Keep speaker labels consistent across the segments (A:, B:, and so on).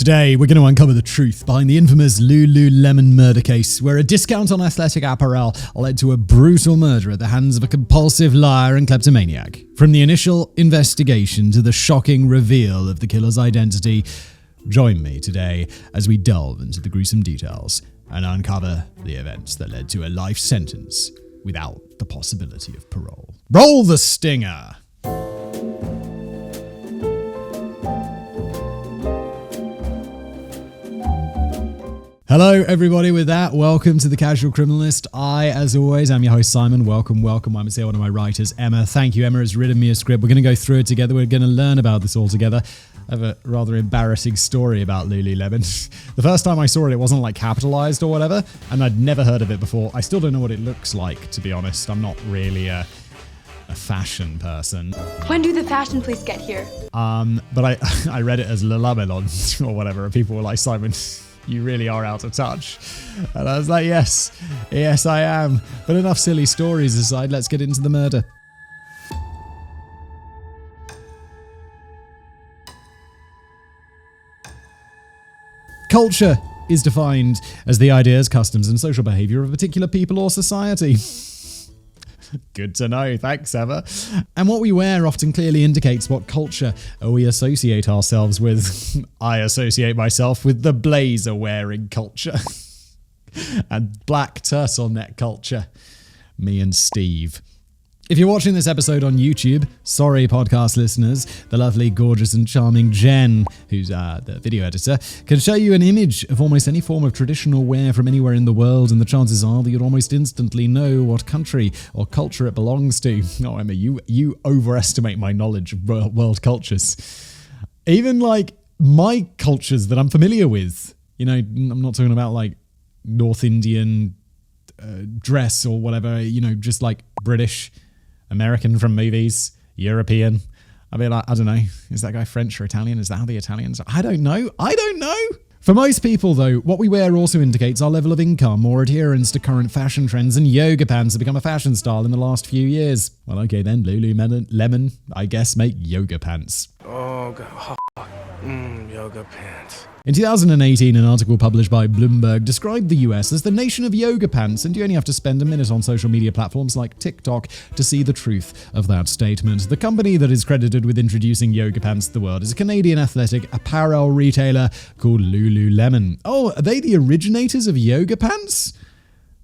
A: Today, we're going to uncover the truth behind the infamous LuluLemon murder case, where a discount on athletic apparel led to a brutal murder at the hands of a compulsive liar and kleptomaniac. From the initial investigation to the shocking reveal of the killer's identity, join me today as we delve into the gruesome details and uncover the events that led to a life sentence without the possibility of parole. Roll the stinger! Hello everybody, with that, welcome to The Casual Criminalist. I, as always, am your host Simon. Welcome. I'm going to say one of my writers, Emma. Thank you, Emma has written me a script. We're going to go through it together. We're going to learn about this all together. I have a rather embarrassing story about LuluLemon. The first time I saw it, it wasn't like capitalized or whatever, and I'd never heard of it before. I still don't know what it looks like, to be honest. I'm not really a fashion person.
B: When do the fashion police get here?
A: But I read it as LuluLemon or whatever, and people were like, Simon, you really are out of touch. And I was like, yes, I am. But enough silly stories aside, let's get into the murder. Culture is defined as the ideas, customs, and social behavior of a particular people or society. Good to know, thanks Emma. And what we wear often clearly indicates what culture we associate ourselves with. I associate myself with the blazer wearing culture and black turtleneck culture. Me and Steve. If you're watching this episode on YouTube, sorry podcast listeners, the lovely, gorgeous and charming Jen, who's the video editor, can show you an image of almost any form of traditional wear from anywhere in the world, and the chances are that you'd almost instantly know what country or culture it belongs to. Oh, Emma, you overestimate my knowledge of world cultures. Even like my cultures that I'm familiar with, you know, I'm not talking about like North Indian dress or whatever, you know, just like British, American from movies, European. I mean, I don't know. Is that guy French or Italian? Is that how the Italians are? I don't know. For most people, though, what we wear also indicates our level of income or adherence to current fashion trends, and yoga pants have become a fashion style in the last few years. Well, okay then, LuluLemon, I guess, make yoga pants.
C: Oh, God. Yoga pants.
A: In 2018, an article published by Bloomberg described the US as the nation of yoga pants, and you only have to spend a minute on social media platforms like TikTok to see the truth of that statement. The company that is credited with introducing yoga pants to the world is a Canadian athletic apparel retailer called LuluLemon. Oh, are they the originators of yoga pants?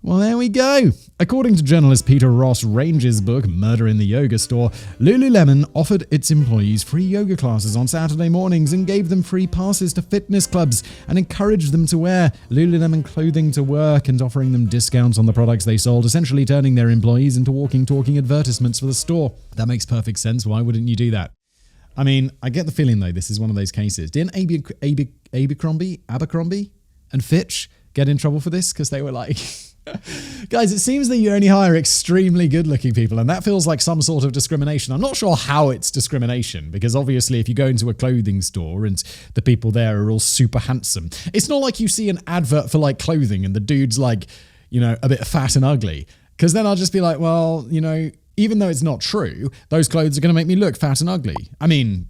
A: Well, there we go. According to journalist Peter Ross Range's book, Murder in the Yoga Store, LuluLemon offered its employees free yoga classes on Saturday mornings and gave them free passes to fitness clubs and encouraged them to wear LuluLemon clothing to work and offering them discounts on the products they sold, essentially turning their employees into walking, talking advertisements for the store. That makes perfect sense. Why wouldn't you do that? I mean, I get the feeling, though, this is one of those cases. Didn't Abercrombie and Fitch get in trouble for this? Because they were like... Guys, it seems that you only hire extremely good-looking people, and that feels like some sort of discrimination. I'm not sure how it's discrimination, because obviously if you go into a clothing store and the people there are all super handsome, it's not like you see an advert for like clothing and the dude's like, you know, a bit fat and ugly. Because then I'll just be like, well, you know, even though it's not true, those clothes are going to make me look fat and ugly. I mean...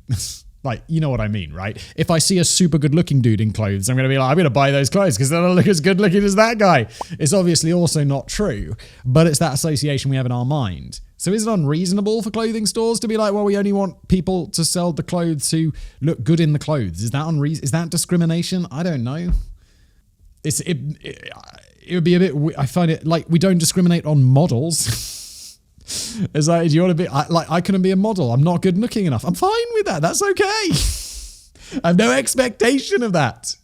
A: Like, you know what I mean, right? If I see a super good looking dude in clothes, I'm going to be like, I'm going to buy those clothes because they'll look as good looking as that guy. It's obviously also not true, but it's that association we have in our mind. So is it unreasonable for clothing stores to be like, well, we only want people to sell the clothes who look good in the clothes? Is that is that discrimination? I don't know. It would be a bit, I find it like we don't discriminate on models. It's like, do you want to be I couldn't be a model. I'm not good looking enough. I'm fine with that. That's okay. I have no expectation of that.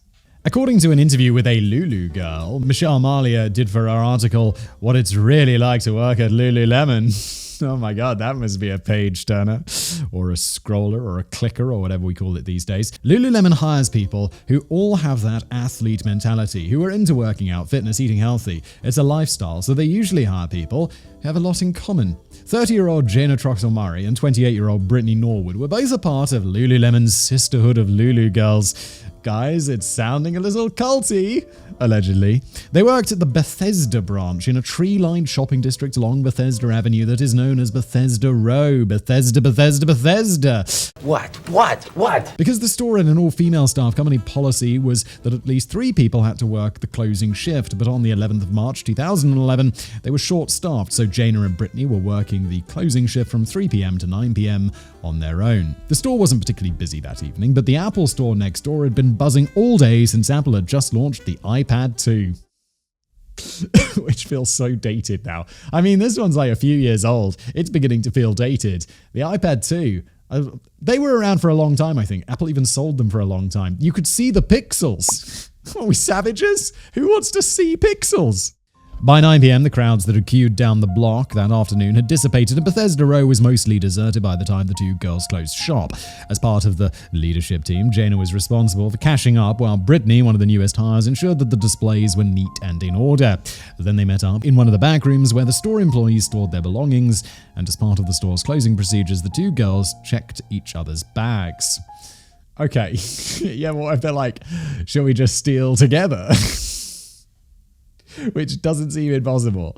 A: According to an interview with a Lulu girl, Michelle Malia did for our article what it's really like to work at LuluLemon. Oh my God, that must be a page turner or a scroller or a clicker or whatever we call it these days. LuluLemon hires people who all have that athlete mentality, who are into working out, fitness, eating healthy. It's a lifestyle, so they usually hire people who have a lot in common. 30-year-old Jana Troxell-Murray and 28-year-old Brittany Norwood were both a part of LuluLemon's Sisterhood of Lulu Girls. Guys, it's sounding a little culty, allegedly. They worked at the Bethesda branch in a tree-lined shopping district along Bethesda Avenue that is known as Bethesda Row. Bethesda.
C: What?
A: Because the store had an all-female staff, company policy was that at least 3 people had to work the closing shift, but on the 11th of March 2011, they were short-staffed, so Jaina and Brittany were working the closing shift from 3 p.m. to 9 p.m. on their own. The store wasn't particularly busy that evening, but the Apple store next door had been buzzing all day since Apple had just launched the iPad 2. Which feels so dated now. I mean, this one's like a few years old. It's beginning to feel dated. The iPad 2, they were around for a long time, I think. Apple even sold them for a long time. You could see the pixels. Are we savages? Who wants to see pixels? By 9 p.m, the crowds that had queued down the block that afternoon had dissipated and Bethesda Row was mostly deserted by the time the 2 girls closed shop. As part of the leadership team, Jaina was responsible for cashing up, while Brittany, one of the newest hires, ensured that the displays were neat and in order. Then they met up in one of the back rooms where the store employees stored their belongings, and as part of the store's closing procedures, the 2 girls checked each other's bags. Okay, yeah, what if they're like, shall we just steal together? Which doesn't seem impossible.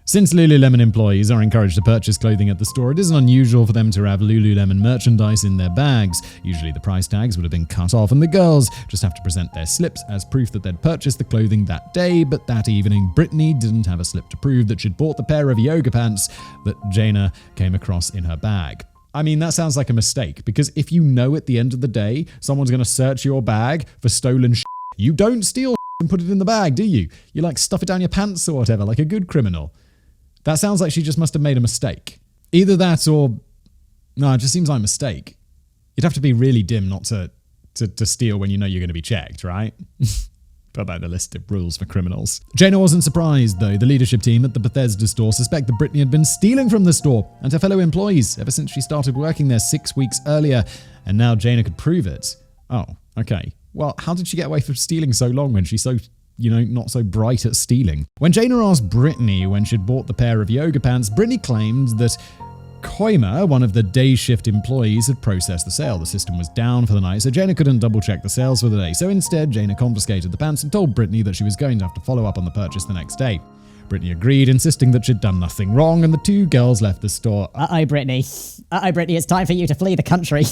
A: Since LuluLemon employees are encouraged to purchase clothing at the store, it isn't unusual for them to have LuluLemon merchandise in their bags. Usually the price tags would have been cut off and the girls just have to present their slips as proof that they'd purchased the clothing that day, but that evening Brittany didn't have a slip to prove that she'd bought the pair of yoga pants that Jaina came across in her bag. I mean, that sounds like a mistake, because if you know at the end of the day someone's going to search your bag for stolen shit, you don't steal and put it in the bag, do you? You like stuff it down your pants or whatever, like a good criminal. That sounds like she just must have made a mistake. Either that or... No, it just seems like a mistake. You'd have to be really dim not to steal when you know you're going to be checked, right? Put that in the list of rules for criminals. Jaina wasn't surprised, though. The leadership team at the Bethesda store suspect that Brittany had been stealing from the store and her fellow employees ever since she started working there 6 weeks earlier, and now Jaina could prove it. Oh, okay. Well, how did she get away from stealing so long when she's so, not so bright at stealing? When Jaina asked Brittany when she'd bought the pair of yoga pants, Brittany claimed that Koima, one of the day shift employees, had processed the sale. The system was down for the night, so Jaina couldn't double check the sales for the day. So instead, Jaina confiscated the pants and told Brittany that she was going to have to follow up on the purchase the next day. Brittany agreed, insisting that she'd done nothing wrong, and the 2 girls left the store.
D: Uh-oh, Brittany, it's time for you to flee the country.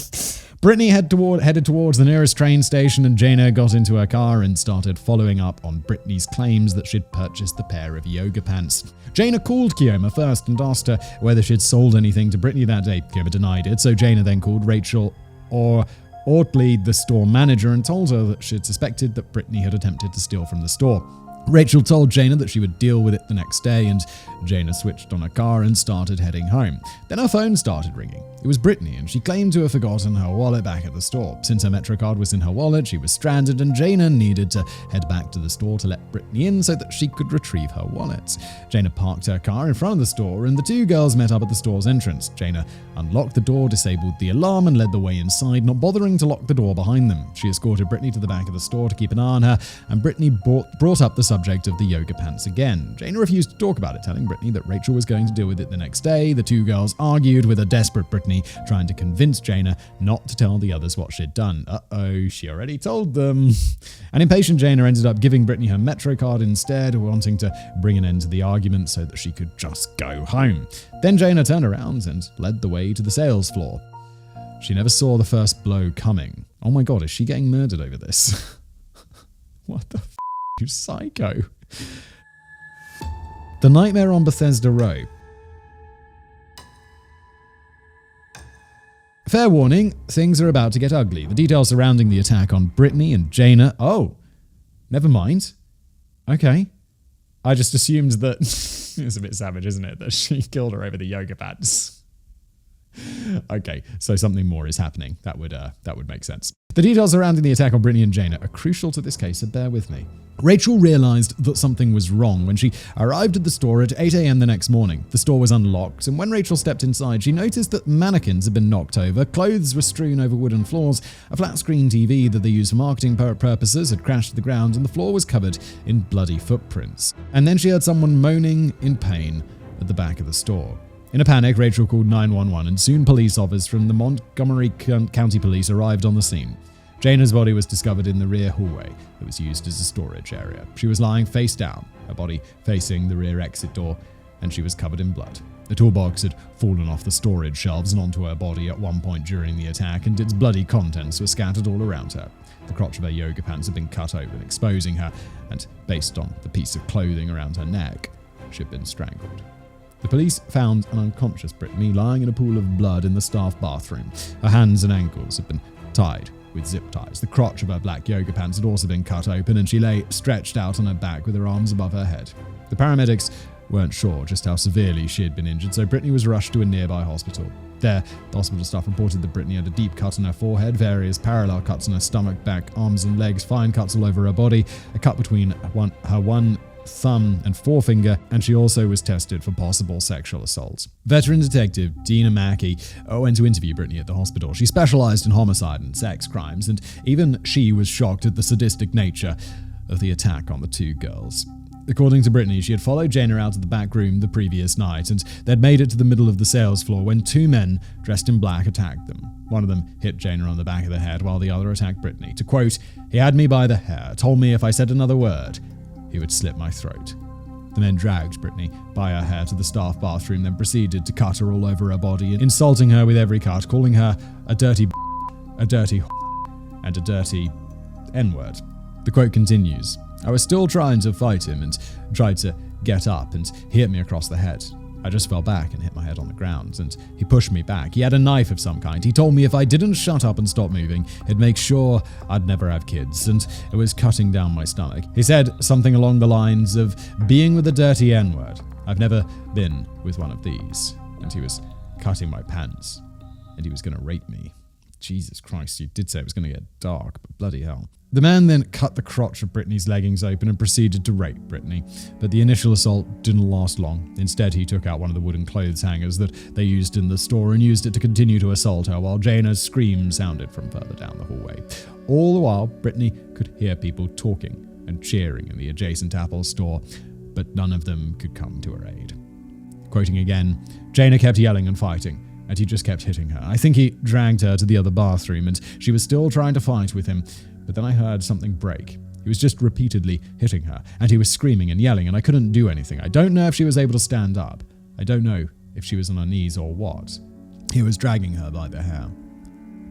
A: Brittany headed towards the nearest train station, and Jaina got into her car and started following up on Brittany's claims that she'd purchased the pair of yoga pants. Jaina called Koima first and asked her whether she'd sold anything to Brittany that day. Koima denied it, so Jaina then called Rachel Ortley, the store manager, and told her that she'd suspected that Brittany had attempted to steal from the store. Rachel told Jaina that she would deal with it the next day, and Jaina switched on her car and started heading home. Then her phone started ringing. It was Brittany, and she claimed to have forgotten her wallet back at the store. Since her Metro card was in her wallet, she was stranded, and Jaina needed to head back to the store to let Brittany in so that she could retrieve her wallet. Jaina parked her car in front of the store, and the 2 girls met up at the store's entrance. Jaina unlocked the door, disabled the alarm, and led the way inside, not bothering to lock the door behind them. She escorted Brittany to the back of the store to keep an eye on her, and Brittany brought up the subject of the yoga pants again. Jaina refused to talk about it, telling Brittany that Rachel was going to deal with it the next day. The 2 girls argued, with a desperate Brittany trying to convince Jaina not to tell the others what she'd done. Uh-oh, she already told them. An impatient Jaina ended up giving Brittany her Metro card instead, wanting to bring an end to the argument so that she could just go home. Then Jaina turned around and led the way to the sales floor. She never saw the first blow coming. Oh my god, is she getting murdered over this? What the f***, you psycho? The Nightmare on Bethesda Row. Fair warning, things are about to get ugly. The details surrounding the attack on Brittany and Jaina... Oh, never mind. Okay. I just assumed that... It's a bit savage, isn't it? That she killed her over the yoga pants. Okay, so something more is happening. That would make sense. The details surrounding the attack on Brittany and Jaina are crucial to this case, so bear with me. Rachel realized that something was wrong when she arrived at the store at 8 a.m. the next morning. The store was unlocked, and when Rachel stepped inside, she noticed that mannequins had been knocked over, clothes were strewn over wooden floors, a flat-screen TV that they used for marketing purposes had crashed to the ground, and the floor was covered in bloody footprints. And then she heard someone moaning in pain at the back of the store. In a panic, Rachel called 911, and soon police officers from the Montgomery County Police arrived on the scene. Jana's body was discovered in the rear hallway that was used as a storage area. She was lying face down, her body facing the rear exit door, and she was covered in blood. The toolbox had fallen off the storage shelves and onto her body at one point during the attack, and its bloody contents were scattered all around her. The crotch of her yoga pants had been cut open, exposing her, and based on the piece of clothing around her neck, she had been strangled. The police found an unconscious Brittany lying in a pool of blood in the staff bathroom. Her hands and ankles had been tied with zip ties. The crotch of her black yoga pants had also been cut open, and she lay stretched out on her back with her arms above her head. The paramedics weren't sure just how severely she had been injured, so Brittany was rushed to a nearby hospital. There, the hospital staff reported that Brittany had a deep cut on her forehead, various parallel cuts on her stomach, back, arms and legs, fine cuts all over her body, a cut between her one thumb and forefinger, and she also was tested for possible sexual assault. Veteran detective Dina Mackey went to interview Brittany at the hospital. She specialized in homicide and sex crimes, and even she was shocked at the sadistic nature of the attack on the two girls. According to Brittany, she had followed Jana out of the back room the previous night, and they'd made it to the middle of the sales floor when two men dressed in black attacked them. One of them hit Jana on the back of the head, while the other attacked Brittany. To quote, "He had me by the hair, told me if I said another word, he would slit my throat." The men dragged Brittany by her hair to the staff bathroom, then proceeded to cut her all over her body, insulting her with every cut, calling her a dirty and a dirty N-word. The quote continues, "I was still trying to fight him and tried to get up, and he hit me across the head. I just fell back and hit my head on the ground, and he pushed me back. He had a knife of some kind. He told me if I didn't shut up and stop moving, he'd make sure I'd never have kids, and it was cutting down my stomach. He said something along the lines of being with a dirty N-word. I've never been with one of these. And he was cutting my pants, and he was going to rape me." Jesus Christ, he did say it was going to get dark, but bloody hell. The man then cut the crotch of Brittany's leggings open and proceeded to rape Brittany, but the initial assault didn't last long. Instead, he took out one of the wooden clothes hangers that they used in the store and used it to continue to assault her, while Jana's screams sounded from further down the hallway. All the while, Brittany could hear people talking and cheering in the adjacent Apple store, but none of them could come to her aid. Quoting again, "Jana kept yelling and fighting, and he just kept hitting her. I think he dragged her to the other bathroom, and she was still trying to fight with him, but then I heard something break. He was just repeatedly hitting her, and he was screaming and yelling, and I couldn't do anything. I don't know if she was able to stand up. I don't know if she was on her knees or what. He was dragging her by the hair."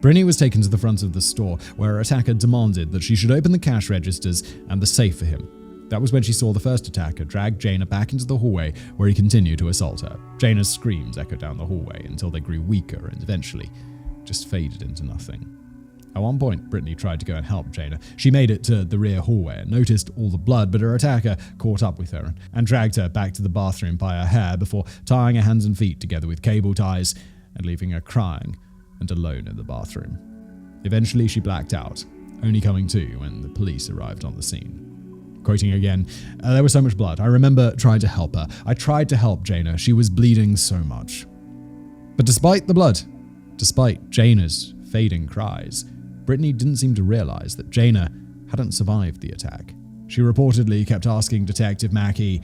A: Brittany was taken to the front of the store, where her attacker demanded that she should open the cash registers and the safe for him. That was when she saw the first attacker drag Jana back into the hallway, where he continued to assault her. Jana's screams echoed down the hallway until they grew weaker and eventually just faded into nothing. At one point, Brittany tried to go and help Jana. She made it to the rear hallway and noticed all the blood, but her attacker caught up with her and dragged her back to the bathroom by her hair before tying her hands and feet together with cable ties and leaving her crying and alone in the bathroom. Eventually, she blacked out, only coming to when the police arrived on the scene. Quoting again, "There was so much blood. I remember trying to help her. I tried to help Jana. She was bleeding so much." But despite the blood, despite Jana's fading cries, Brittany didn't seem to realize that Jana hadn't survived the attack. She reportedly kept asking Detective Mackey,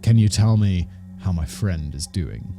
A: "Can you tell me how my friend is doing?"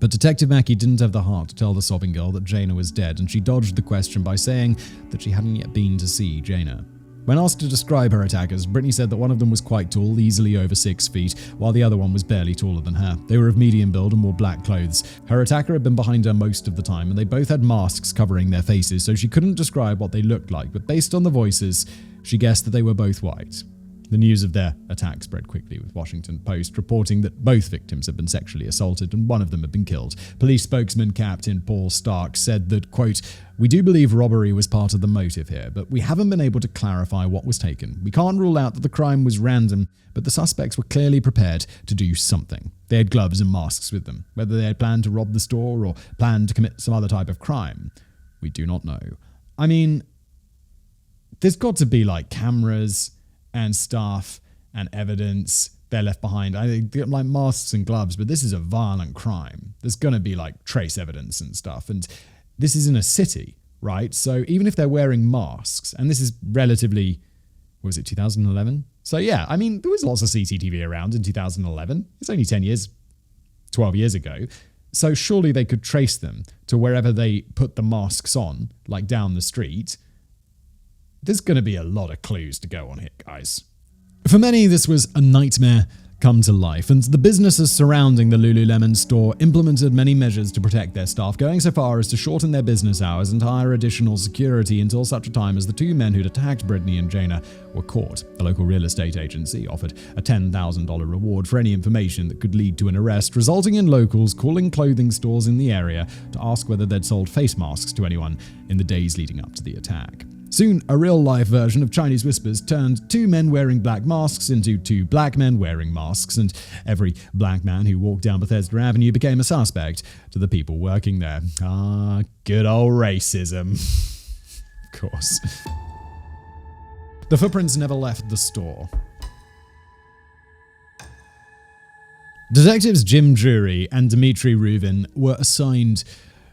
A: But Detective Mackey didn't have the heart to tell the sobbing girl that Jana was dead, and she dodged the question by saying that she hadn't yet been to see Jana. When asked to describe her attackers, Brittany said that one of them was quite tall, easily over 6 feet, while the other one was barely taller than her. They were of medium build and wore black clothes. Her attacker had been behind her most of the time, and they both had masks covering their faces, so she couldn't describe what they looked like, but based on the voices, she guessed that they were both white. The news of their attack spread quickly, with Washington Post reporting that both victims had been sexually assaulted and one of them had been killed. Police spokesman Captain Paul Stark said that, quote, "We do believe robbery was part of the motive here, but we haven't been able to clarify what was taken. We can't rule out that the crime was random, but the suspects were clearly prepared to do something. They had gloves and masks with them. Whether they had planned to rob the store or planned to commit some other type of crime, we do not know." I mean, there's got to be like cameras and stuff and evidence they're left behind. I think like masks and gloves, but this is a violent crime. There's going to be like trace evidence and stuff. And this is in a city, right? So even if they're wearing masks, and this is relatively, what was it, 2011? So yeah, I mean, there was lots of CCTV around in 2011. It's only 12 years ago. So surely they could trace them to wherever they put the masks on, like down the street. There's going to be a lot of clues to go on here, guys. For many, this was a nightmare come to life, and the businesses surrounding the LuluLemon store implemented many measures to protect their staff, going so far as to shorten their business hours and hire additional security until such a time as the two men who'd attacked Brittany and Jana were caught. The local real estate agency offered a $10,000 reward for any information that could lead to an arrest, resulting in locals calling clothing stores in the area to ask whether they'd sold face masks to anyone in the days leading up to the attack. Soon, a real-life version of Chinese Whispers turned two men wearing black masks into two black men wearing masks, and every black man who walked down Bethesda Avenue became a suspect to the people working there. Ah, good old racism. Of course. The footprints never left the store. Detectives Jim Drury and Dmitry Rubin were assigned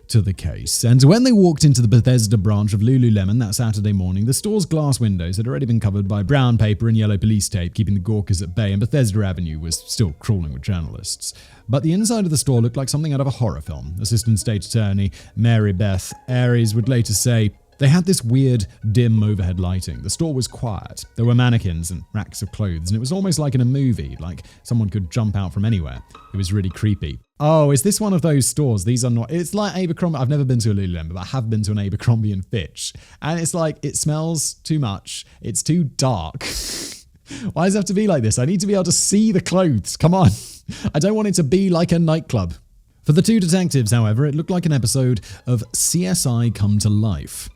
A: to the case, and when they walked into the Bethesda branch of LuluLemon that Saturday morning, the store's glass windows had already been covered by brown paper and yellow police tape, keeping the gawkers at bay, and Bethesda Avenue was still crawling with journalists. But the inside of the store looked like something out of a horror film. Assistant State Attorney Mary Beth Aries would later say, "They had this weird, dim overhead lighting. The store was quiet. There were mannequins and racks of clothes, and it was almost like in a movie, like someone could jump out from anywhere. It was really creepy." Oh, is this one of those stores? These are not... It's like Abercrombie. I've never been to a LuluLemon, but I have been to an Abercrombie & Fitch. And it's like, it smells too much. It's too dark. Why does it have to be like this? I need to be able to see the clothes. Come on. I don't want it to be like a nightclub. For the two detectives, however, it looked like an episode of CSI Come to Life.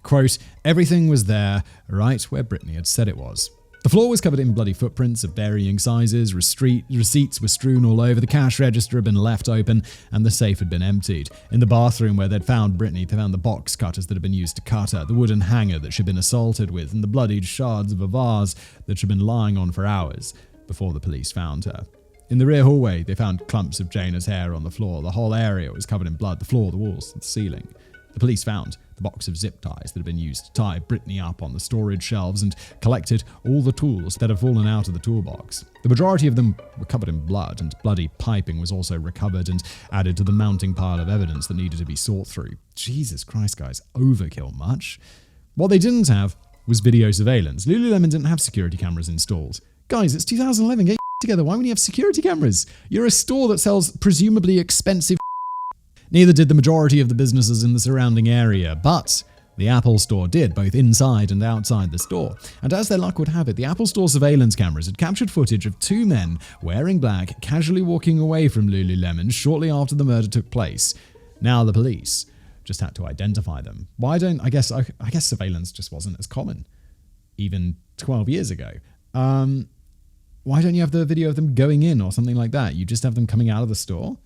A: Quote, "Everything was there, right where Brittany had said it was. The floor was covered in bloody footprints of varying sizes, receipts were strewn all over, the cash register had been left open, and the safe had been emptied. In the bathroom where they'd found Brittany, they found the box cutters that had been used to cut her, the wooden hanger that she'd been assaulted with, and the bloodied shards of a vase that she'd been lying on for hours before the police found her. In the rear hallway, they found clumps of Jana's hair on the floor. The whole area was covered in blood, the floor, the walls, the ceiling. The police found the box of zip ties that had been used to tie Brittany up on the storage shelves and collected all the tools that had fallen out of the toolbox. The majority of them were covered in blood, and bloody piping was also recovered and added to the mounting pile of evidence that needed to be sought through. Jesus Christ, guys, overkill much? What they didn't have was video surveillance. LuluLemon didn't have security cameras installed. Guys, it's 2011, get your together. Why wouldn't you have security cameras? You're a store that sells presumably expensive. Neither did the majority of the businesses in the surrounding area, but the Apple Store did, both inside and outside the store. And as their luck would have it, the Apple Store surveillance cameras had captured footage of two men wearing black casually walking away from LuluLemon shortly after the murder took place. Now the police just had to identify them. I guess surveillance just wasn't as common, even 12 years ago. Why don't you have the video of them going in or something like that? You just have them coming out of the store?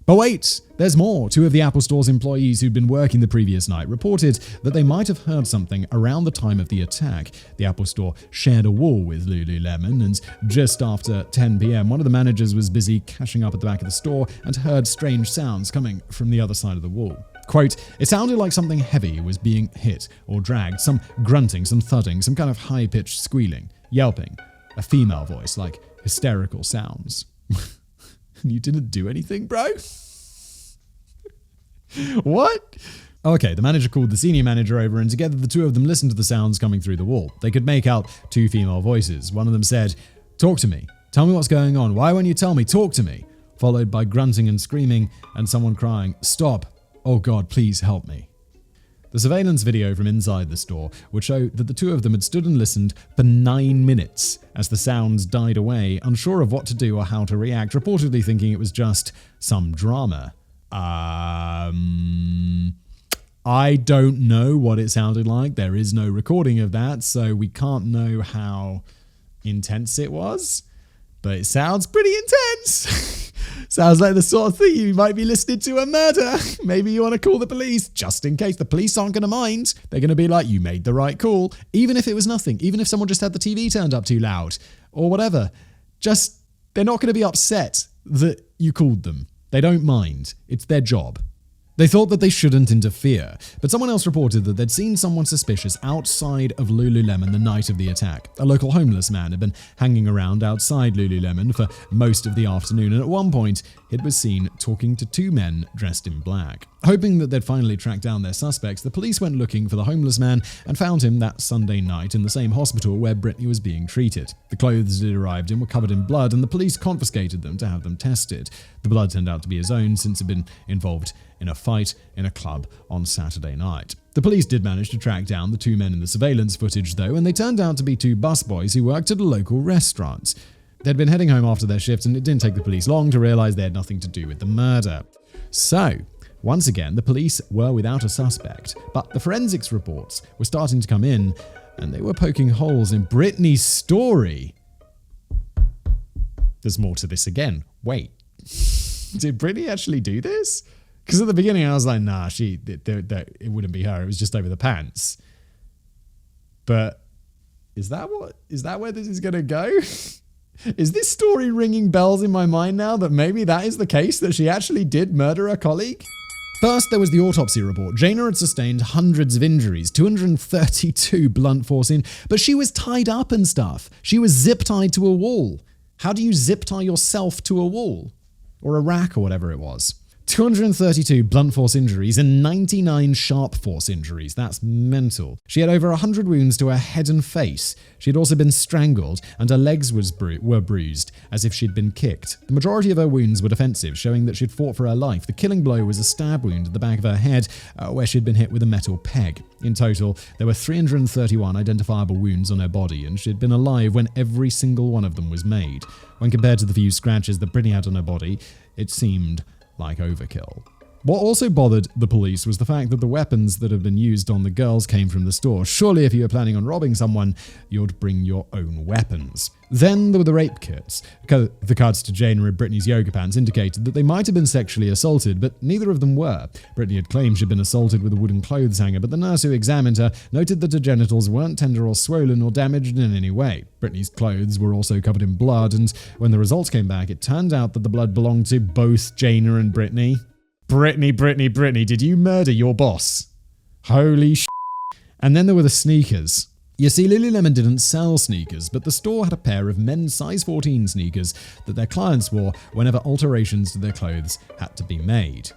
A: But wait, there's more. Two of the Apple Store's employees who'd been working the previous night reported that they might have heard something around the time of the attack. The Apple Store shared a wall with LuluLemon, and just after 10 p.m, one of the managers was busy cashing up at the back of the store and heard strange sounds coming from the other side of the wall. Quote, "It sounded like something heavy was being hit or dragged, some grunting, some thudding, some kind of high-pitched squealing, yelping, a female voice, like hysterical sounds." You didn't do anything, bro? What? Okay, the manager called the senior manager over, and together the two of them listened to the sounds coming through the wall. They could make out two female voices. One of them said, "Talk to me. Tell me what's going on. Why won't you tell me? Talk to me." Followed by grunting and screaming, and someone crying, "Stop. Oh God, please help me." The surveillance video from inside the store would show that the two of them had stood and listened for 9 minutes as the sounds died away, unsure of what to do or how to react, reportedly thinking it was just some drama. I don't know what it sounded like. There is no recording of that, so we can't know how intense it was. But it sounds pretty intense. Sounds like the sort of thing you might be listening to a murder. Maybe you want to call the police, just in case. The police aren't going to mind. They're going to be like, you made the right call. Even if it was nothing. Even if someone just had the TV turned up too loud. Or whatever. They're not going to be upset that you called them. They don't mind. It's their job. They thought that they shouldn't interfere, but someone else reported that they'd seen someone suspicious outside of LuluLemon the night of the attack. A local homeless man had been hanging around outside LuluLemon for most of the afternoon, and at one point, he was seen talking to two men dressed in black. Hoping that they'd finally track down their suspects, the police went looking for the homeless man and found him that Sunday night in the same hospital where Brittany was being treated. The clothes it arrived in were covered in blood, and the police confiscated them to have them tested. The blood turned out to be his own, since he'd been involved in a fight in a club on Saturday night. The police did manage to track down the two men in the surveillance footage, though, and they turned out to be two busboys who worked at a local restaurant. They'd been heading home after their shift, and it didn't take the police long to realize they had nothing to do with the murder. So, once again, the police were without a suspect, but the forensics reports were starting to come in, and they were poking holes in Brittany's story. There's more to this again. Wait, did Brittany actually do this? Because at the beginning I was like, nah, it wouldn't be her. It was just over the pants. But is that where this is going to go? Is this story ringing bells in my mind now that maybe that is the case, that she actually did murder a colleague? First, there was the autopsy report. Jana had sustained hundreds of injuries, 232 blunt force but she was tied up and stuff. She was zip-tied to a wall. How do you zip-tie yourself to a wall? Or a rack or whatever it was. 232 blunt force injuries and 99 sharp force injuries. That's mental. She had over 100 wounds to her head and face. She had also been strangled, and her legs were bruised, as if she'd been kicked. The majority of her wounds were defensive, showing that she'd fought for her life. The killing blow was a stab wound at the back of her head, where she'd been hit with a metal peg. In total, there were 331 identifiable wounds on her body, and she'd been alive when every single one of them was made. When compared to the few scratches that Brittany had on her body, it seemed like overkill. What also bothered the police was the fact that the weapons that had been used on the girls came from the store. Surely if you were planning on robbing someone, you'd bring your own weapons. Then there were the rape kits. The cuts to Jana and Brittany's yoga pants indicated that they might have been sexually assaulted, but neither of them were. Brittany had claimed she'd been assaulted with a wooden clothes hanger, but the nurse who examined her noted that her genitals weren't tender or swollen or damaged in any way. Brittany's clothes were also covered in blood, and when the results came back, it turned out that the blood belonged to both Jana and Brittany. Brittany, did you murder your boss? Holy sh**. And then there were the sneakers. You see, LuluLemon didn't sell sneakers, but the store had a pair of men's size 14 sneakers that their clients wore whenever alterations to their clothes had to be made.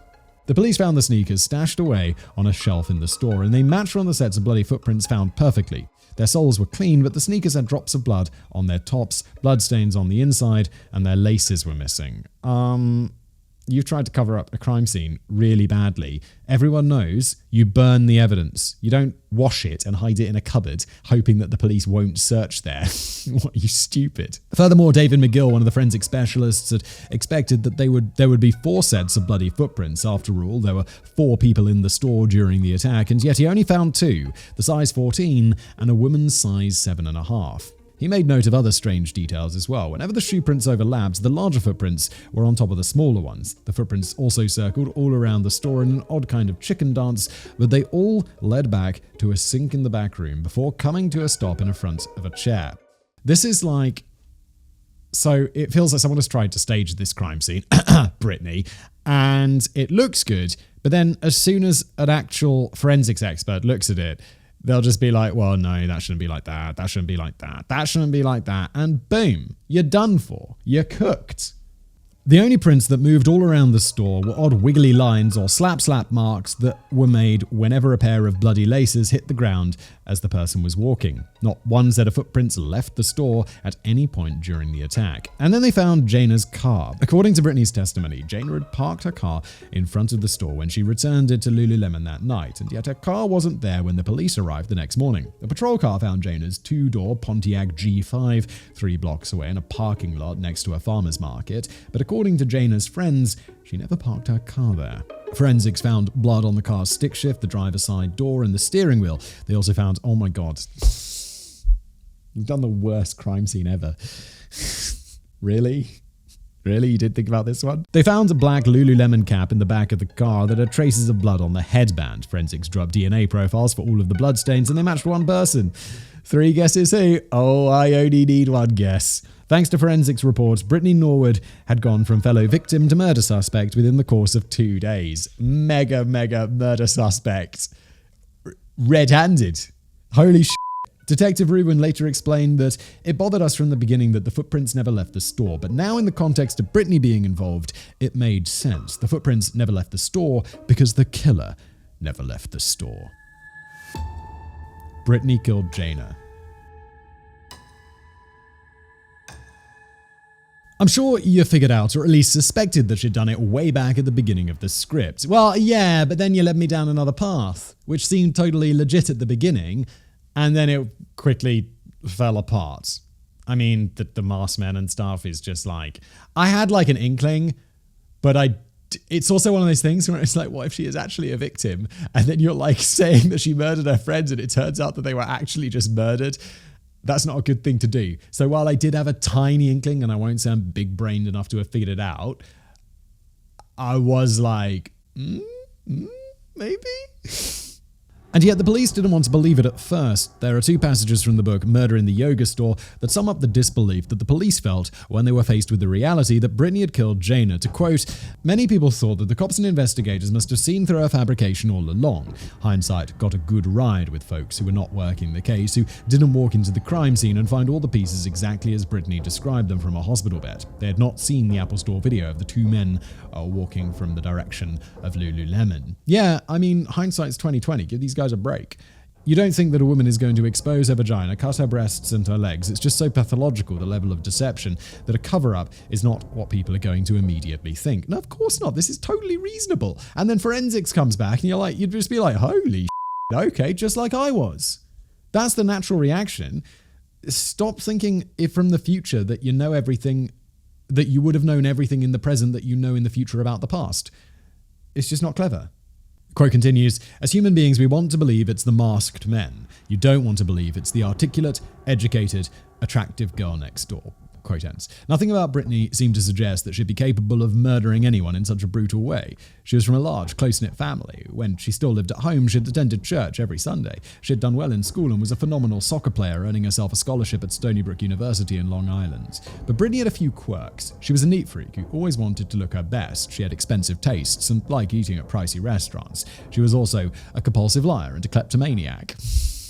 A: The police found the sneakers stashed away on a shelf in the store, and they matched on the sets of bloody footprints found perfectly. Their soles were clean, but the sneakers had drops of blood on their tops, bloodstains on the inside, and their laces were missing. You've tried to cover up a crime scene really badly. Everyone knows you burn the evidence. You don't wash it and hide it in a cupboard, hoping that the police won't search there. What, are you stupid? Furthermore, David McGill, one of the forensic specialists, had expected that there would be 4 sets of bloody footprints. After all, there were 4 people in the store during the attack, and yet he only found 2, the size 14 and a woman's size 7.5. He made note of other strange details as well. Whenever the shoe prints overlapped, the larger footprints were on top of the smaller ones. The footprints also circled all around the store in an odd kind of chicken dance, but they all led back to a sink in the back room before coming to a stop in front of a chair. This is like... So it feels like someone has tried to stage this crime scene, Brittany, and it looks good, but then as soon as an actual forensics expert looks at it, they'll just be like, well, no, that shouldn't be like that. That shouldn't be like that. That shouldn't be like that. And boom, you're done for. You're cooked. The only prints that moved all around the store were odd wiggly lines or slap marks that were made whenever a pair of bloody laces hit the ground as the person was walking. Not one set of footprints left the store at any point during the attack. And then they found Jana's car. According to Brittany's testimony, Jana had parked her car in front of the store when she returned it to LuluLemon that night, and yet her car wasn't there when the police arrived the next morning. A patrol car found Jana's 2-door Pontiac G5 3 blocks away in a parking lot next to a farmer's market, but according to Jana's friends, she never parked her car there. Forensics found blood on the car's stick shift, the driver's side door, and the steering wheel. They also found, oh my god, you've done the worst crime scene ever. Really? Really? You did think about this one? They found a black LuluLemon cap in the back of the car that had traces of blood on the headband. Forensics drubbed DNA profiles for all of the bloodstains, and they matched one person. 3 guesses who? Oh, I only need 1 guess. Thanks to forensics reports, Brittany Norwood had gone from fellow victim to murder suspect within the course of 2 days. Mega murder suspect. Red-handed. Holy shit. Detective Rubin later explained that it bothered us from the beginning that the footprints never left the store, but now in the context of Brittany being involved, it made sense. The footprints never left the store because the killer never left the store. Brittany killed Jana. I'm sure you figured out, or at least suspected, that she'd done it way back at the beginning of the script. Well, yeah, but then you led me down another path, which seemed totally legit at the beginning, and then it quickly fell apart. I mean, the masked men and stuff is just like... I had like an inkling, but it's also one of those things where it's like, what if she is actually a victim? And then you're like saying that she murdered her friends and it turns out that they were actually just murdered. That's not a good thing to do. So while I did have a tiny inkling, and I won't say I'm big-brained enough to have figured it out, I was like, maybe? And yet the police didn't want to believe it at first. There are 2 passages from the book Murder in the Yoga Store that sum up the disbelief that the police felt when they were faced with the reality that Brittany had killed Jana. To quote, many people thought that the cops and investigators must have seen through her fabrication all along. Hindsight got a good ride with folks who were not working the case, who didn't walk into the crime scene and find all the pieces exactly as Brittany described them from a hospital bed. They had not seen the Apple Store video of the 2 men walking from the direction of LuluLemon. Yeah, I mean, hindsight's 2020. Give these guys a break. You don't think that a woman is going to expose her vagina, cut her breasts and her legs. It's just so pathological, the level of deception, that a cover-up is not what people are going to immediately think. No, of course not. This is totally reasonable. And then forensics comes back and you'd just be like, holy shit, okay, just like I was. That's the natural reaction. Stop thinking if from the future that you know everything, that you would have known everything in the present that you know in the future about the past. It's just not clever. Quote continues, as human beings, we want to believe it's the masked men. You don't want to believe it's the articulate, educated, attractive girl next door. Quote ends. Nothing about Brittany seemed to suggest that she'd be capable of murdering anyone in such a brutal way. She was from a large, close-knit family. When she still lived at home, she'd attended church every Sunday. She had done well in school and was a phenomenal soccer player, earning herself a scholarship at Stony Brook University in Long Island. But Brittany had a few quirks. She was a neat freak who always wanted to look her best. She had expensive tastes and liked eating at pricey restaurants. She was also a compulsive liar and a kleptomaniac.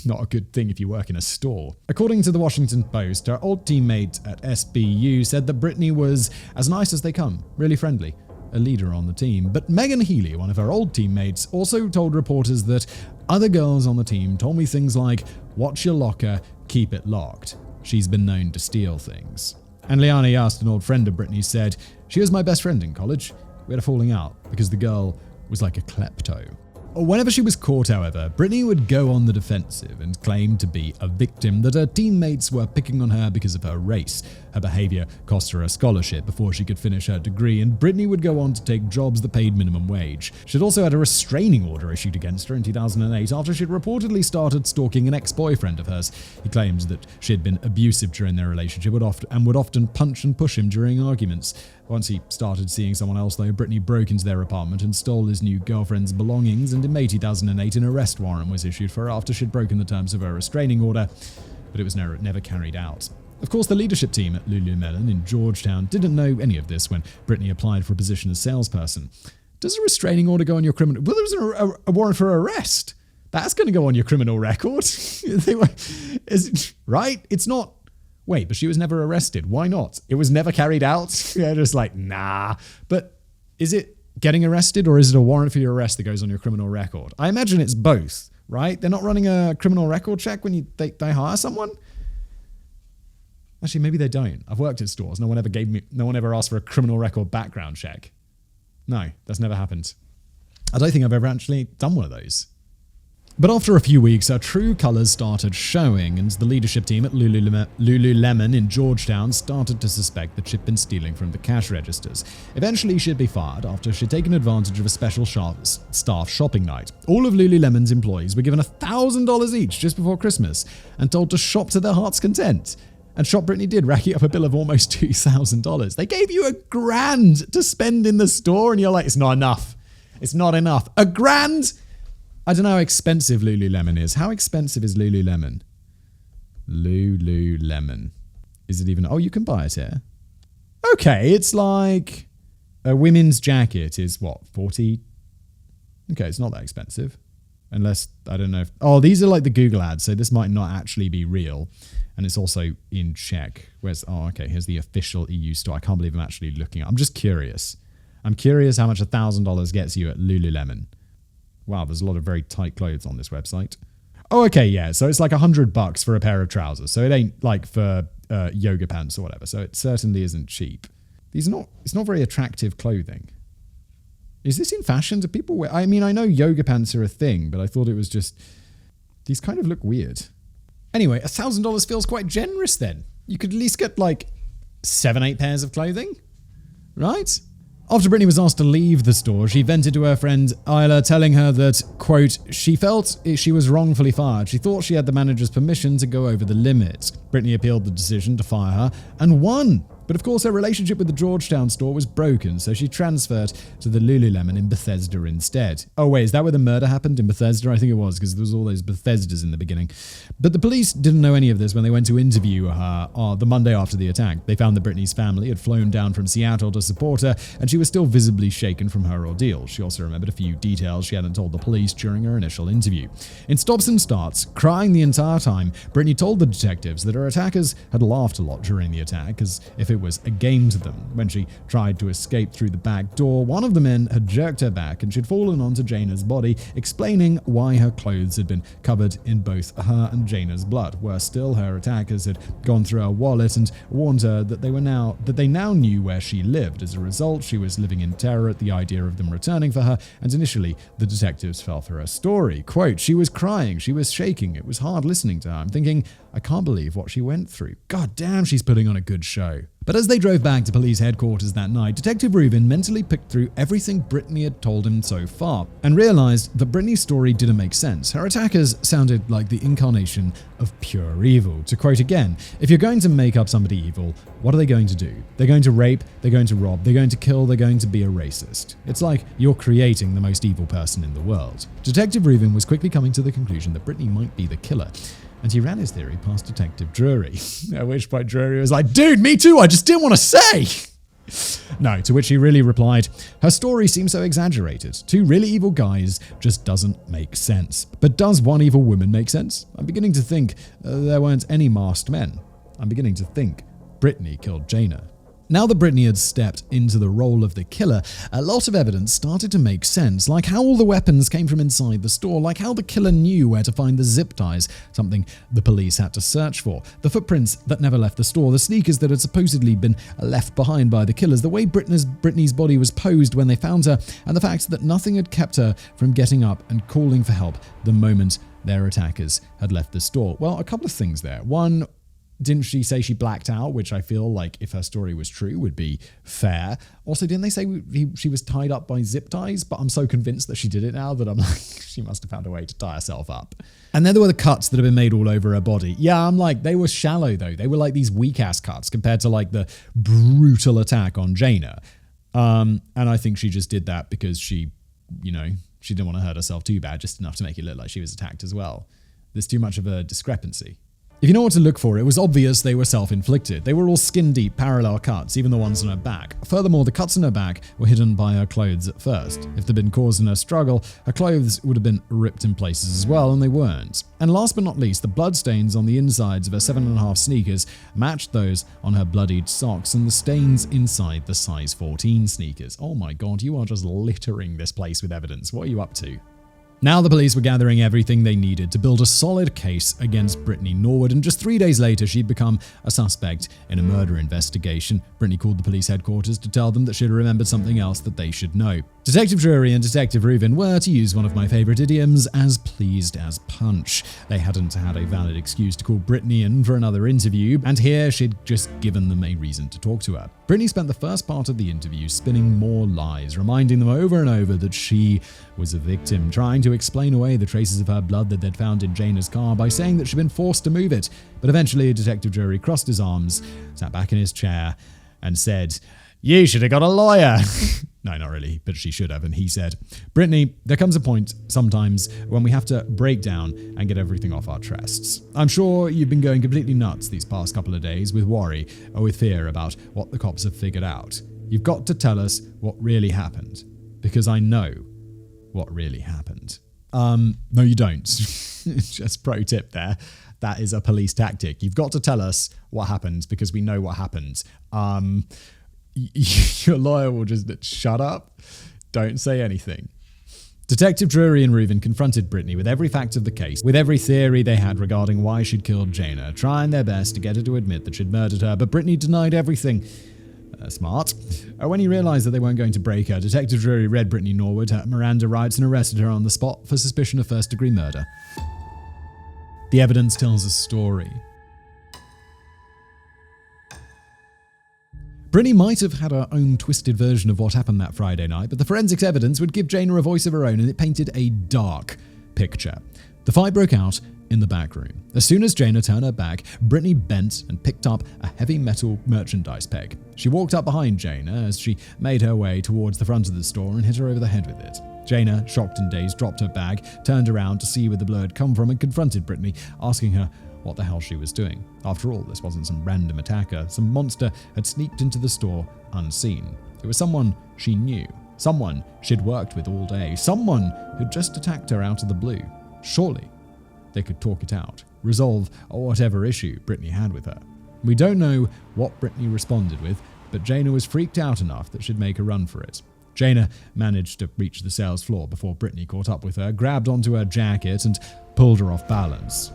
A: Not a good thing if you work in a store. According to the Washington Post, her old teammate at SBU said that Brittany was as nice as they come, really friendly, a leader on the team. But Megan Healy, one of her old teammates, also told reporters that other girls on the team told me things like, watch your locker, keep it locked. She's been known to steal things. And Liana Yast, an old friend of Brittany's, said, she was my best friend in college. We had a falling out because the girl was like a klepto. Whenever she was caught, however, Brittany would go on the defensive and claim to be a victim, that her teammates were picking on her because of her race. Her behavior cost her a scholarship before she could finish her degree, and Brittany would go on to take jobs that paid minimum wage. She'd also had a restraining order issued against her in 2008 after she'd reportedly started stalking an ex-boyfriend of hers. He claims that she had been abusive during their relationship and would often punch and push him during arguments. Once he started seeing someone else, though, Brittany broke into their apartment and stole his new girlfriend's belongings, and in May 2008 an arrest warrant was issued for her after she'd broken the terms of her restraining order, but it was never carried out. Of course, the leadership team at LuluLemon in Georgetown didn't know any of this when Brittany applied for a position as salesperson. Does a restraining order go on your criminal... Well, there's a warrant for arrest. That's going to go on your criminal record. Right? It's not... Wait, but she was never arrested. Why not? It was never carried out? Yeah, just like, nah. But is it getting arrested, or is it a warrant for your arrest that goes on your criminal record? I imagine it's both, right? They're not running a criminal record check when they hire someone? Actually, maybe they don't. I've worked at stores. No one ever asked for a criminal record background check. No, that's never happened. I don't think I've ever actually done one of those. But after a few weeks, her true colours started showing, and the leadership team at LuluLemon in Georgetown started to suspect that she'd been stealing from the cash registers. Eventually, she'd be fired after she'd taken advantage of a special staff shopping night. All of LuluLemon's employees were given $1,000 each just before Christmas and told to shop to their heart's content. And Shop Brittany did, racking up a bill of almost $2,000. They gave you $1,000 to spend in the store, and you're like, it's not enough. It's not enough. $1,000? I don't know how expensive LuluLemon is. How expensive is LuluLemon? LuluLemon. Is it even... Oh, you can buy it here. Okay, it's like... A women's jacket is what, 40? Okay, it's not that expensive. Unless, I don't know if... Oh, these are like the Google ads, so this might not actually be real. And it's also in Czech. Oh, okay, here's the official EU store. I can't believe I'm actually looking. I'm just curious. I'm curious how much $1,000 gets you at LuluLemon. Wow, there's a lot of very tight clothes on this website. Oh, okay, yeah. So it's like $100 for a pair of trousers. So it ain't like for yoga pants or whatever. So it certainly isn't cheap. It's not very attractive clothing. Is this in fashion? Do people wear... I mean, I know yoga pants are a thing, but I thought it was just... These kind of look weird. Anyway, $1,000 feels quite generous then. You could at least get like 7-8 pairs of clothing, right? After Britney was asked to leave the store, she vented to her friend Isla, telling her that, quote, she felt she was wrongfully fired. She thought she had the manager's permission to go over the limit. Britney appealed the decision to fire her and won. But of course, her relationship with the Georgetown store was broken, so she transferred to the LuluLemon in Bethesda instead. Oh wait, is that where the murder happened? In Bethesda? I think it was, because there was all those Bethesdas in the beginning. But the police didn't know any of this when they went to interview her the Monday after the attack. They found that Britney's family had flown down from Seattle to support her, and she was still visibly shaken from her ordeal. She also remembered a few details she hadn't told the police during her initial interview. In stops and starts, crying the entire time, Britney told the detectives that her attackers had laughed a lot during the attack, as if it was a game to them. When she tried to escape through the back door, one of the men had jerked her back and she'd fallen onto Jana's body, explaining why her clothes had been covered in both her and Jana's blood. Worse still, her attackers had gone through her wallet and warned her that they now knew where she lived. As a result, she was living in terror at the idea of them returning for her, and initially the detectives fell for her story. Quote, she was crying, she was shaking, it was hard listening to her. I'm thinking, I can't believe what she went through. God damn, she's putting on a good show. But as they drove back to police headquarters that night, Detective Rubin mentally picked through everything Britney had told him so far and realized that Britney's story didn't make sense. Her attackers sounded like the incarnation of pure evil. To quote again, if you're going to make up somebody evil, what are they going to do? They're going to rape, they're going to rob, they're going to kill, they're going to be a racist. It's like you're creating the most evil person in the world. Detective Rubin was quickly coming to the conclusion that Britney might be the killer. And he ran his theory past Detective Drury. At which point Drury was like, dude, me too, I just didn't want to say. No, to which he really replied, her story seems so exaggerated. Two really evil guys just doesn't make sense. But does one evil woman make sense? I'm beginning to think there weren't any masked men. I'm beginning to think Britney killed Jana. Now that Britney had stepped into the role of the killer, a lot of evidence started to make sense, like how all the weapons came from inside the store, like how the killer knew where to find the zip ties, something the police had to search for, the footprints that never left the store, the sneakers that had supposedly been left behind by the killers, the way Britney's body was posed when they found her, and the fact that nothing had kept her from getting up and calling for help the moment their attackers had left the store. Well, a couple of things there. One, didn't she say she blacked out, which I feel like if her story was true would be fair. Also, didn't they say she was tied up by zip ties? But I'm so convinced that she did it now that I'm like, she must have found a way to tie herself up. And then there were the cuts that had been made all over her body. Yeah, I'm like, they were shallow though. They were like these weak ass cuts compared to like the brutal attack on Jana. And I think she just did that because she didn't want to hurt herself too bad, just enough to make it look like she was attacked as well. There's too much of a discrepancy. If you know what to look for, it was obvious they were self-inflicted. They were all skin-deep parallel cuts, even the ones on her back. Furthermore, the cuts on her back were hidden by her clothes at first. If they'd been caused in her struggle, her clothes would have been ripped in places as well, and they weren't. And last but not least, the bloodstains on the insides of her 7.5 sneakers matched those on her bloodied socks and the stains inside the size 14 sneakers. Oh my god, you are just littering this place with evidence. What are you up to? Now the police were gathering everything they needed to build a solid case against Britney Norwood, and just 3 days later she'd become a suspect in a murder investigation. Britney called the police headquarters to tell them that she'd remembered something else that they should know. Detective Drury and Detective Rubin were, to use one of my favourite idioms, as pleased as punch. They hadn't had a valid excuse to call Britney in for another interview, and here she'd just given them a reason to talk to her. Britney spent the first part of the interview spinning more lies, reminding them over and over that she was a victim, trying to explain away the traces of her blood that they'd found in Jana's car by saying that she'd been forced to move it. But eventually, Detective Drury crossed his arms, sat back in his chair, and said, "You should have got a lawyer." No, not really, but she should have. And he said, Brittany, there comes a point sometimes when we have to break down and get everything off our chests. I'm sure you've been going completely nuts these past couple of days with worry or with fear about what the cops have figured out. You've got to tell us what really happened, because I know what really happened. No, you don't. Just pro tip there. That is a police tactic. You've got to tell us what happened because we know what happened. Your lawyer will just shut up. Don't say anything. Detective Drury and Reuven confronted Brittany with every fact of the case, with every theory they had regarding why she'd killed Jaina, trying their best to get her to admit that she'd murdered her, but Brittany denied everything. Smart. When he realised that they weren't going to break her, Detective Drury read Brittany Norwood her Miranda rights and arrested her on the spot for suspicion of first-degree murder. The evidence tells a story. Brittany might have had her own twisted version of what happened that Friday night, but the forensics evidence would give Jaina a voice of her own, and it painted a dark picture. The fight broke out in the back room. As soon as Jaina turned her back, Brittany bent and picked up a heavy metal merchandise peg. She walked up behind Jaina as she made her way towards the front of the store and hit her over the head with it. Jaina, shocked and dazed, dropped her bag, turned around to see where the blow had come from, and confronted Brittany, asking her what the hell she was doing. After all, this wasn't some random attacker. Some monster had sneaked into the store unseen. It was someone she knew, someone she'd worked with all day, someone who'd just attacked her out of the blue. Surely they could talk it out, resolve whatever issue Brittany had with her. We don't know what Brittany responded with, but Jaina was freaked out enough that she'd make a run for it. Jaina managed to reach the sales floor before Brittany caught up with her, grabbed onto her jacket and pulled her off balance.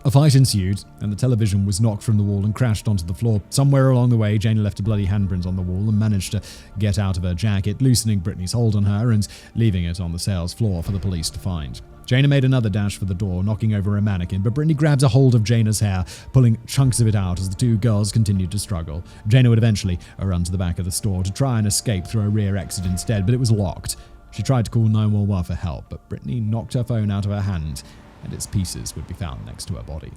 A: A fight ensued, and the television was knocked from the wall and crashed onto the floor. Somewhere along the way, Jaina left a bloody handprint on the wall and managed to get out of her jacket, loosening Brittany's hold on her and leaving it on the sales floor for the police to find. Jaina made another dash for the door, knocking over a mannequin, but Brittany grabs a hold of Jaina's hair, pulling chunks of it out as the two girls continued to struggle. Jaina would eventually run to the back of the store to try and escape through a rear exit instead, but it was locked. She tried to call 911 for help, but Brittany knocked her phone out of her hand, and its pieces would be found next to her body.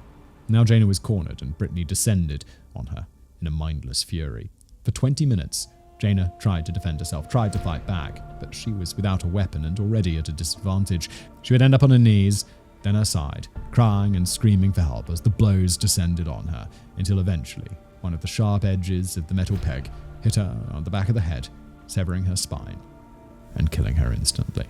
A: Now Jaina was cornered, and Brittany descended on her in a mindless fury. For 20 minutes, Jaina tried to defend herself, tried to fight back, but she was without a weapon and already at a disadvantage. She would end up on her knees, then her side, crying and screaming for help as the blows descended on her, until eventually one of the sharp edges of the metal peg hit her on the back of the head, severing her spine and killing her instantly.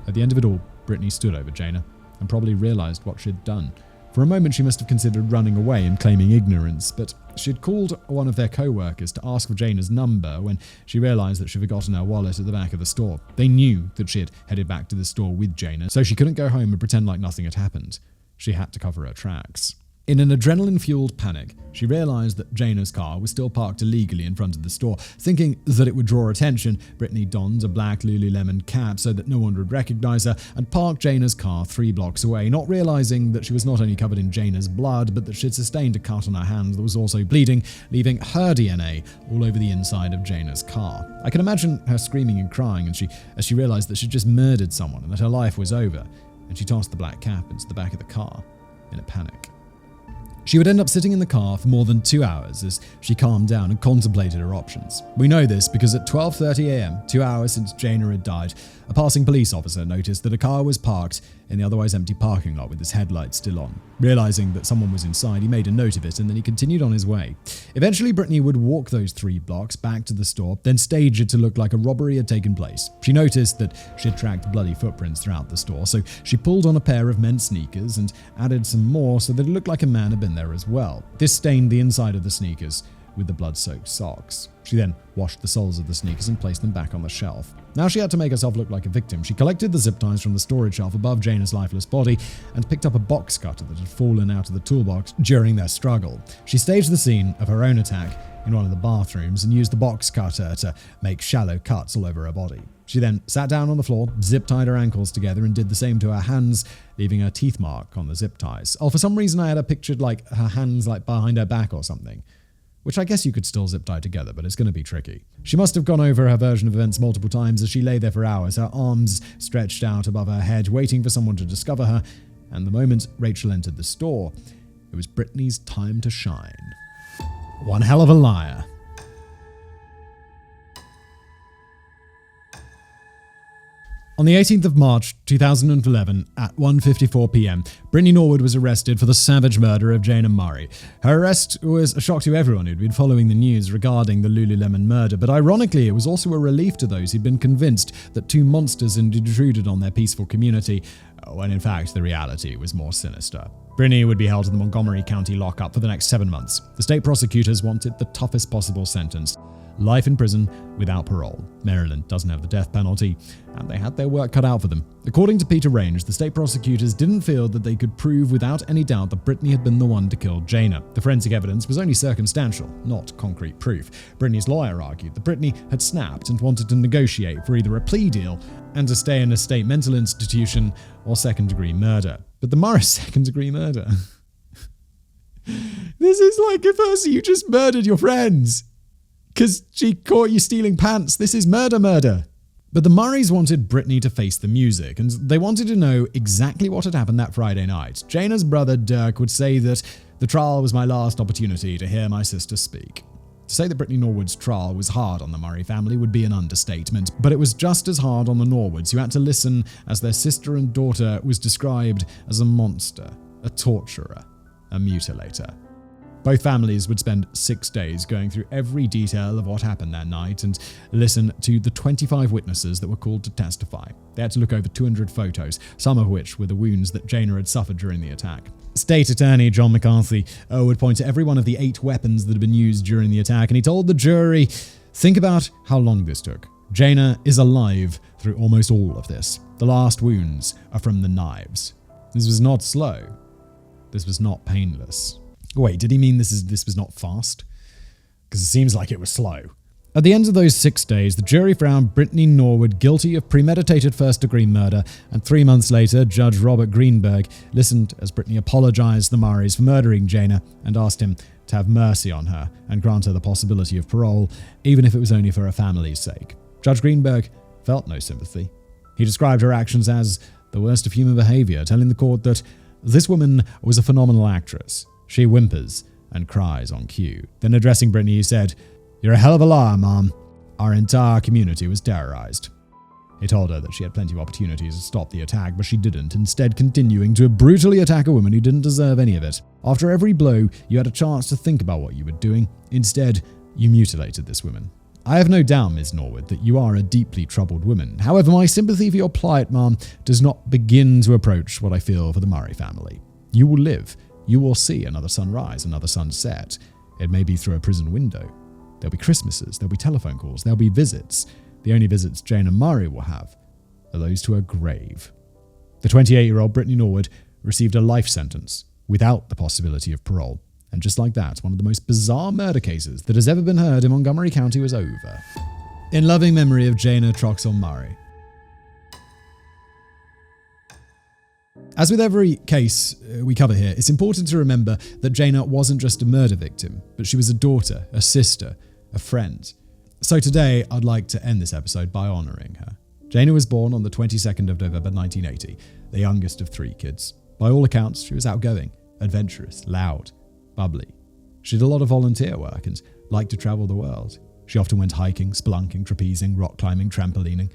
A: At the end of it all, Brittany stood over Jaina and probably realized what she'd done. For a moment, she must have considered running away and claiming ignorance, but she'd called one of their co-workers to ask for Jaina's number when she realized that she'd forgotten her wallet at the back of the store. They knew that she had headed back to the store with Jaina, so she couldn't go home and pretend like nothing had happened. She had to cover her tracks. In an adrenaline-fueled panic, she realized that Jaina's car was still parked illegally in front of the store. Thinking that it would draw attention, Brittany donned a black LuluLemon cap so that no one would recognize her and parked Jaina's car 3 blocks away, not realizing that she was not only covered in Jaina's blood, but that she'd sustained a cut on her hand that was also bleeding, leaving her DNA all over the inside of Jaina's car. I can imagine her screaming and crying as she realized that she'd just murdered someone and that her life was over, and she tossed the black cap into the back of the car in a panic. She would end up sitting in the car for more than 2 hours as she calmed down and contemplated her options. We know this because at 12:30 a.m., 2 hours since Jaina had died, a passing police officer noticed that a car was parked in the otherwise empty parking lot with its headlights still on. Realizing that someone was inside, he made a note of it and then he continued on his way. Eventually, Brittany would walk those 3 blocks back to the store, then stage it to look like a robbery had taken place. She noticed that she had tracked bloody footprints throughout the store, so she pulled on a pair of men's sneakers and added some more so that it looked like a man had been there as well. This stained the inside of the sneakers with the blood-soaked socks. She then washed the soles of the sneakers and placed them back on the shelf. Now she had to make herself look like a victim. She collected the zip ties from the storage shelf above Jaina's lifeless body and picked up a box cutter that had fallen out of the toolbox during their struggle. She staged the scene of her own attack in one of the bathrooms and used the box cutter to make shallow cuts all over her body. She then sat down on the floor, zip-tied her ankles together, and did the same to her hands, leaving a teeth mark on the zip ties. Oh, for some reason I had her pictured like her hands like behind her back or something, which I guess you could still zip tie together, but it's going to be tricky. She must have gone over her version of events multiple times as she lay there for hours, her arms stretched out above her head, waiting for someone to discover her, and the moment Rachel entered the store, it was Brittany's time to shine. One hell of a liar. On the 18th of March 2011 at 1:54 p.m, Brittany Norwood was arrested for the savage murder of Jana Murray. Her arrest was a shock to everyone who'd been following the news regarding the LuluLemon murder, but ironically it was also a relief to those who'd been convinced that two monsters had intruded on their peaceful community, when in fact the reality was more sinister. Brittany would be held in the Montgomery County lockup for the next 7 months. The state prosecutors wanted the toughest possible sentence: life in prison without parole. Maryland doesn't have the death penalty, and they had their work cut out for them. According to Peter Range, the state prosecutors didn't feel that they could prove without any doubt that Brittany had been the one to kill Jana. The forensic evidence was only circumstantial, not concrete proof. Brittany's lawyer argued that Brittany had snapped and wanted to negotiate for either a plea deal and to stay in a state mental institution or second-degree murder. But the Morris second-degree murder. This is like if you just murdered your friends because she caught you stealing pants. This is murder. But the Murrays wanted Brittany to face the music, and they wanted to know exactly what had happened that Friday night. Jana's brother Dirk would say that the trial was my last opportunity to hear my sister speak. To say that Brittany Norwood's trial was hard on the Murray family would be an understatement, but it was just as hard on the Norwoods, who had to listen as their sister and daughter was described as a monster, a torturer, a mutilator. Both families would spend 6 days going through every detail of what happened that night and listen to the 25 witnesses that were called to testify. They had to look over 200 photos, some of which were the wounds that Jana had suffered during the attack. State Attorney John McCarthy would point to every one of the 8 weapons that had been used during the attack, and he told the jury, think about how long this took. Jana is alive through almost all of this. The last wounds are from the knives. This was not slow. This was not painless. Wait, did he mean this was not fast? Because it seems like it was slow. At the end of those 6 days, the jury found Brittany Norwood guilty of premeditated first-degree murder, and 3 months later, Judge Robert Greenberg listened as Brittany apologized to the Murrays for murdering Jana and asked him to have mercy on her and grant her the possibility of parole, even if it was only for her family's sake. Judge Greenberg felt no sympathy. He described her actions as the worst of human behavior, telling the court that this woman was a phenomenal actress. She whimpers and cries on cue. Then addressing Brittany, he said, "You're a hell of a liar, Mom." Our entire community was terrorized. He told her that she had plenty of opportunities to stop the attack, but she didn't, instead continuing to brutally attack a woman who didn't deserve any of it. After every blow, you had a chance to think about what you were doing. Instead, you mutilated this woman. I have no doubt, Ms. Norwood, that you are a deeply troubled woman. However, my sympathy for your plight, Mom, does not begin to approach what I feel for the Murray family. You will live. You will see another sunrise, another sunset. It may be through a prison window. There'll be Christmases, there'll be telephone calls, there'll be visits. The only visits Jana Murray will have are those to her grave. The 28-year-old Brittany Norwood received a life sentence without the possibility of parole. And just like that, one of the most bizarre murder cases that has ever been heard in Montgomery County was over. In loving memory of Jana Troxell Murray. As with every case we cover here, it's important to remember that Jana wasn't just a murder victim, but she was a daughter, a sister, a friend. So today, I'd like to end this episode by honouring her. Jana was born on the 22nd of November 1980, the youngest of 3 kids. By all accounts, she was outgoing, adventurous, loud, bubbly. She did a lot of volunteer work and liked to travel the world. She often went hiking, spelunking, trapezing, rock climbing, trampolining.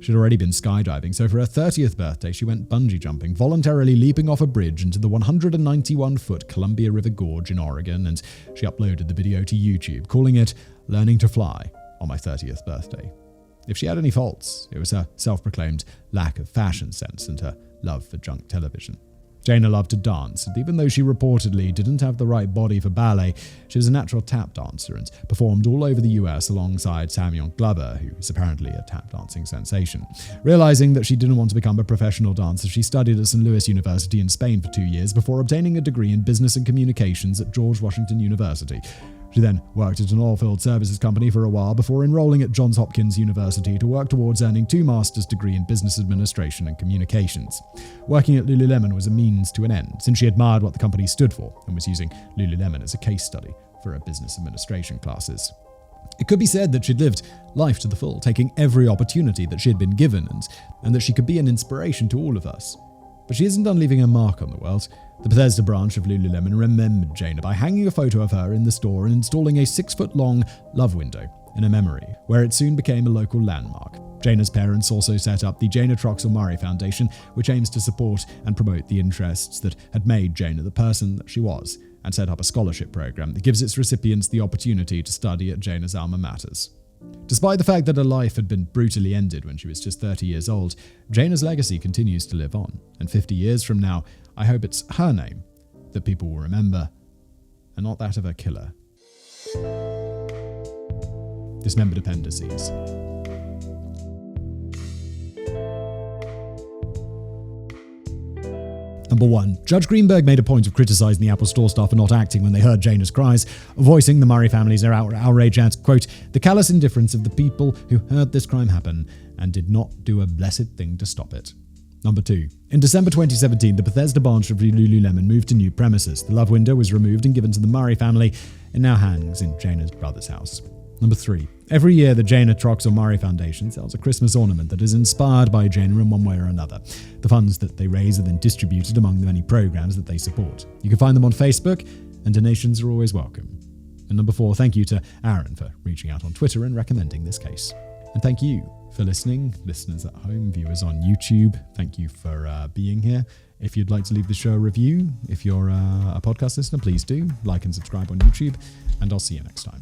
A: She'd already been skydiving, so for her 30th birthday, she went bungee jumping, voluntarily leaping off a bridge into the 191-foot Columbia River Gorge in Oregon, and she uploaded the video to YouTube, calling it "Learning to Fly" on my 30th birthday. If she had any faults, it was her self-proclaimed lack of fashion sense and her love for junk television. Jana loved to dance, and even though she reportedly didn't have the right body for ballet, she was a natural tap dancer and performed all over the US alongside Samuel Glover, who was apparently a tap dancing sensation. Realizing that she didn't want to become a professional dancer, she studied at St. Louis University in Spain for 2 years before obtaining a degree in business and communications at George Washington University. She then worked at an oilfield services company for a while before enrolling at Johns Hopkins University to work towards earning 2 master's degrees in business administration and communications. Working at LuluLemon was a means to an end, since she admired what the company stood for and was using LuluLemon as a case study for her business administration classes. It could be said that she'd lived life to the full, taking every opportunity that she had been given and that she could be an inspiration to all of us. But she isn't done leaving a mark on the world. The Bethesda branch of LuluLemon remembered Jana by hanging a photo of her in the store and installing a 6-foot-long love window in her memory, where it soon became a local landmark. Jana's parents also set up the Jana Troxell Murray Foundation, which aims to support and promote the interests that had made Jana the person that she was, and set up a scholarship program that gives its recipients the opportunity to study at Jana's alma maters. Despite the fact that her life had been brutally ended when she was just 30 years old, Jana's legacy continues to live on, and 50 years from now, I hope it's her name that people will remember, and not that of her killer. Dismembered appendices. Number 1. Judge Greenberg made a point of criticising the Apple Store staff for not acting when they heard Jana's cries, voicing the Murray family's outrage at, quote, the callous indifference of the people who heard this crime happen and did not do a blessed thing to stop it. Number 2. In December 2017, the Bethesda branch of LuluLemon moved to new premises. The love window was removed and given to the Murray family and now hangs in Jana's brother's house. Number 3. Every year, the Jana Troxell Murray Foundation sells a Christmas ornament that is inspired by Jana in one way or another. The funds that they raise are then distributed among the many programs that they support. You can find them on Facebook, and donations are always welcome. And number 4, thank you to Aaron for reaching out on Twitter and recommending this case. And thank you for listening, listeners at home, viewers on YouTube. Thank you for being here. If you'd like to leave the show a review, if you're a podcast listener, please do. Like and subscribe on YouTube, and I'll see you next time.